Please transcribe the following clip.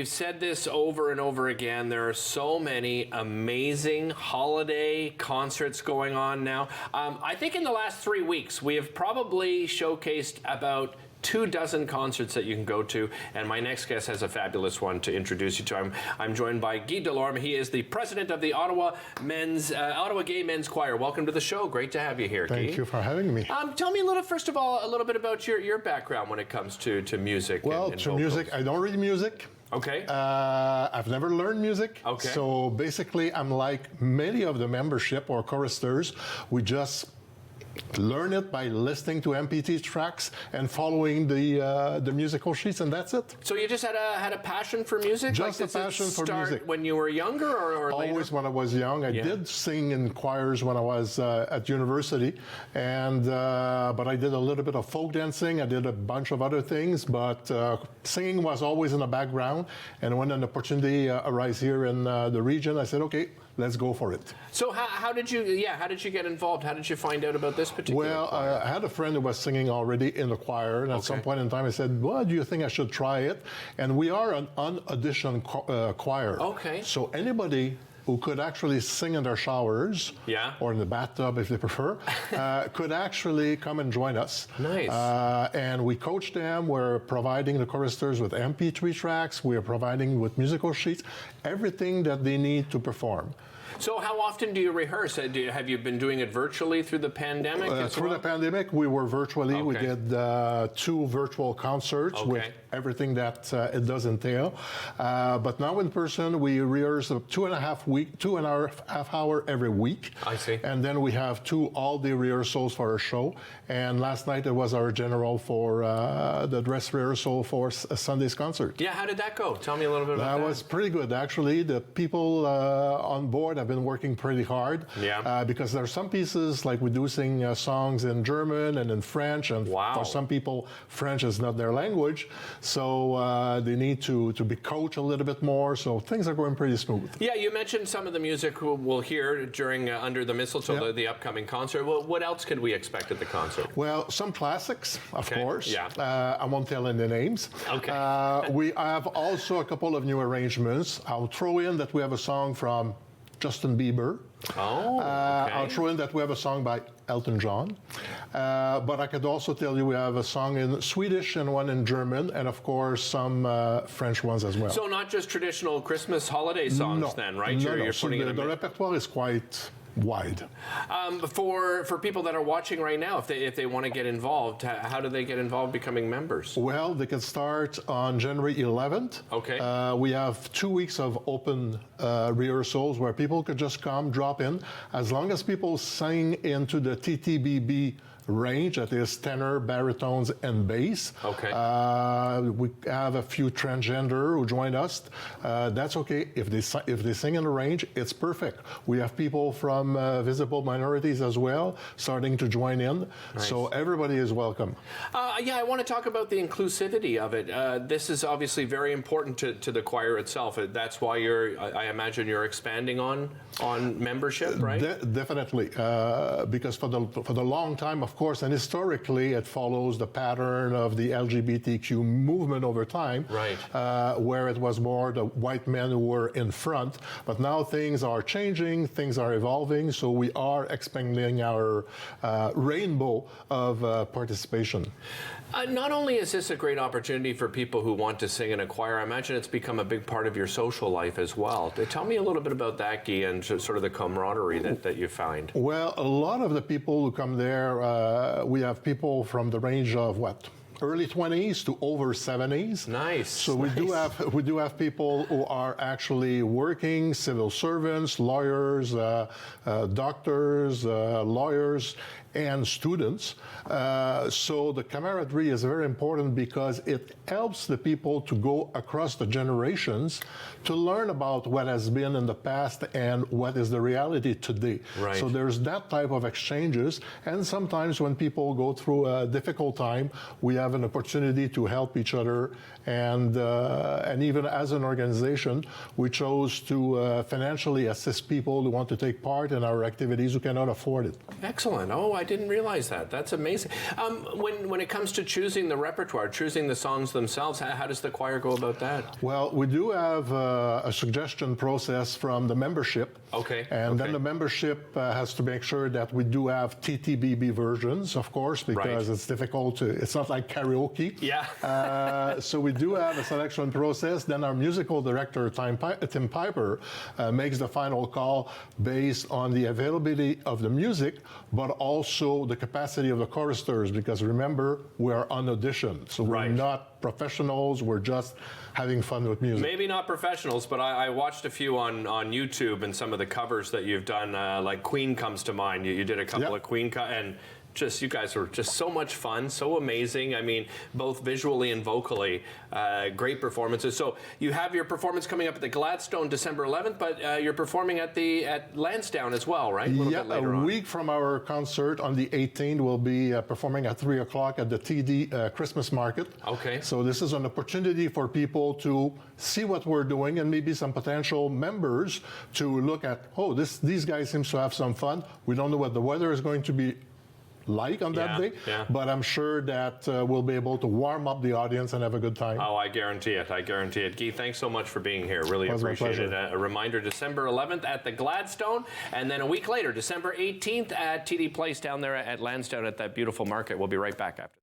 We've said this over and over again. There are so many amazing holiday concerts going on now. I think in the last 3 weeks, we have probably showcased about 24 concerts that you can go to, and my next guest has a fabulous one to introduce you to. I'm joined by Guy Delorme. He is the president of the Ottawa Gay Men's Choir. Welcome to the show. Great to have you here, Guy. Thank you for having me. Tell me first of all, a little bit about your background when it comes to music. Well, and to music, I don't read music. Okay. I've never learned music. Okay. So basically, I'm like many of the membership or choristers. We just learn it by listening to MP3 tracks and following the musical sheets, and that's it. So you just had a passion for music? Just like, a passion for music. When you were younger or later? Always when I was young. I did sing in choirs when I was at university, and but I did a little bit of folk dancing. I did a bunch of other things, but singing was always in the background. And when an opportunity arose here in the region, I said, okay, let's go for it. So how did you get involved? How did you find out about this particular choir? I had a friend who was singing already in the choir, and at some point in time I said, well, do you think I should try it? And we are an unauditioned choir. Okay. So anybody who could actually sing in their showers, or in the bathtub if they prefer, could actually come and join us. Nice. And we coach them. We're providing the choristers with MP3 tracks. We are providing with musical sheets, everything that they need to perform. So how often do you rehearse? Have you been doing it virtually through the pandemic? Through the pandemic, we were virtually. Okay. We did 2 virtual concerts with everything that it does entail. But now in person, we rehearse 2.5 hours every week. I see. And then we have 2 all-day rehearsals for our show. And last night it was our general for the dress rehearsal for Sunday's concert. Yeah, how did that go? Tell me a little bit about that. That was pretty good, actually. The people on board have been working pretty hard. Yeah. Because there are some pieces, like we do sing songs in German and in French, and for some people, French is not their language, so they need to be coached a little bit more, so things are going pretty smooth. Yeah, you mentioned some of the music we'll hear during Under the Mistletoe, the upcoming concert. Well, what else could we expect at the concert? Well, some classics, of course. Yeah. I won't tell any names. Okay. We have also a couple of new arrangements. I'll throw in that we have a song from Justin Bieber. Oh, okay. I'll throw in that we have a song by Elton John. But I could also tell you we have a song in Swedish and one in German, and of course some French ones as well. So not just traditional Christmas holiday songs then, right? No, You're so putting the repertoire is quite wide. For people that are watching right now, if they want to get involved, how do they get involved becoming members? Well, they can start on January 11th. Okay. We have 2 weeks of open rehearsals where people could just come, drop in. As long as people sing into the TTBB range, that is tenor, baritones, and bass. Okay. We have a few transgender who joined us. That's okay. If they sing in the range, it's perfect. We have people from visible minorities as well starting to join in. Nice. So everybody is welcome. Yeah, I want to talk about the inclusivity of it. This is obviously very important to the choir itself. That's why I imagine you're expanding on membership, right? Definitely, because for the long time, of course, and historically, it follows the pattern of the LGBTQ movement over time, right? Where it was more the white men who were in front. But now things are changing, things are evolving, so we are expanding our rainbow of participation. Not only is this a great opportunity for people who want to sing in a choir, I imagine it's become a big part of your social life as well. Tell me a little bit about that, Guy, and sort of the camaraderie that you find. Well, a lot of the people who come there, we have people from the range of early 20s to over 70s. Nice. So we do have people who are actually working, civil servants, lawyers, doctors, lawyers, and students. So the camaraderie is very important because it helps the people to go across the generations to learn about what has been in the past and what is the reality today. Right. So there's that type of exchanges, and sometimes when people go through a difficult time, we have an opportunity to help each other, and even as an organization, we chose to financially assist people who want to take part in our activities who cannot afford it. Excellent. Oh, I didn't realize that. That's amazing. When it comes to choosing the repertoire, choosing the songs themselves, how does the choir go about that? Well, we do have a suggestion process from the membership. Okay. And then the membership has to make sure that we do have TTBB versions, of course, because it's difficult to, it's not like karaoke. Yeah. So we do have a selection process. Then our musical director, Tim Piper, makes the final call based on the availability of the music, but also the capacity of the choristers, because remember, we're on audition. So we're not professionals, we're just having fun with music. Maybe not professionals, but I watched a few on YouTube and some of the covers that you've done, like Queen comes to mind. You did a couple of Queen, and just, you guys were just so much fun, so amazing. I mean, both visually and vocally, great performances. So you have your performance coming up at the Gladstone December 11th, but you're performing at Lansdowne as well, right? A week from our concert on the 18th, we'll be performing at 3 o'clock at the TD Christmas Market. Okay. So this is an opportunity for people to see what we're doing, and maybe some potential members to look at, oh, these guys seem to have some fun. We don't know what the weather is going to be like on that day, but I'm sure that we'll be able to warm up the audience and have a good time. Oh, I guarantee it. I guarantee it. Guy, thanks so much for being here. Really appreciate it. A reminder, December 11th at the Gladstone, and then a week later, December 18th at TD Place down there at Lansdowne at that beautiful market. We'll be right back after.